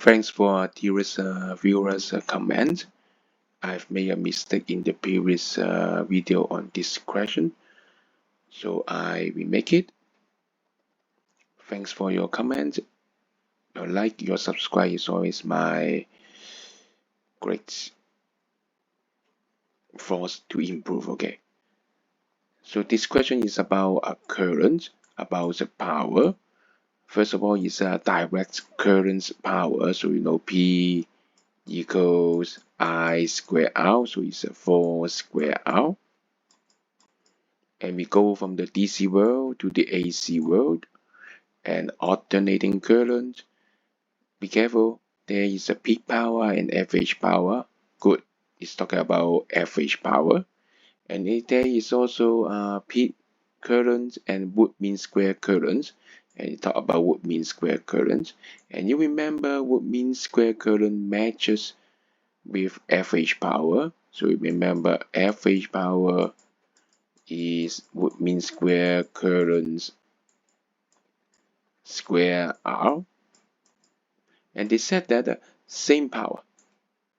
Thanks for dearest viewers' comment. I've made a mistake in the previous video on this question, so I remake it. Thanks for your comment. Your like, your subscribe is always my great force to improve. Okay. So this question is about a current, about the power. First of all, it's a direct current power. So you know P equals I square R. So it's a 4 square R. And we go from the DC world to the AC world and alternating current. Be careful, there is a peak power and average power. Good, it's talking about average power. And there is also peak current and wood mean square current. And you talk about wood mean square current. And you remember wood mean square current matches with average power. So you remember average power is would mean square current square R. And they said that the same power,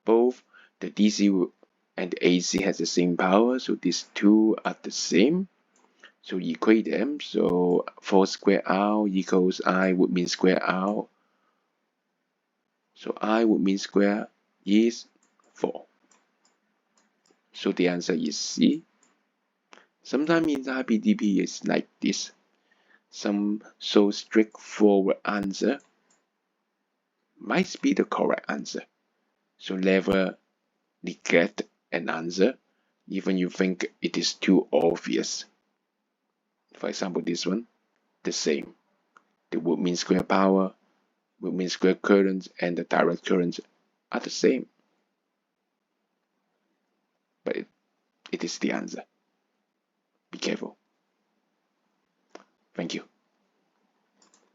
both the DC and the AC has the same power, so these two are the same. So equate them. So 4 square R equals I would mean square R. So I would mean square is 4. So the answer is C. Sometimes in IBDP it's like this. Some so straightforward answer might be the correct answer. So never neglect an answer, even you think it is too obvious. For example, this one, the same. The wood mean square power, wood mean square current, and the direct current are the same. But it is the answer. Be careful. Thank you.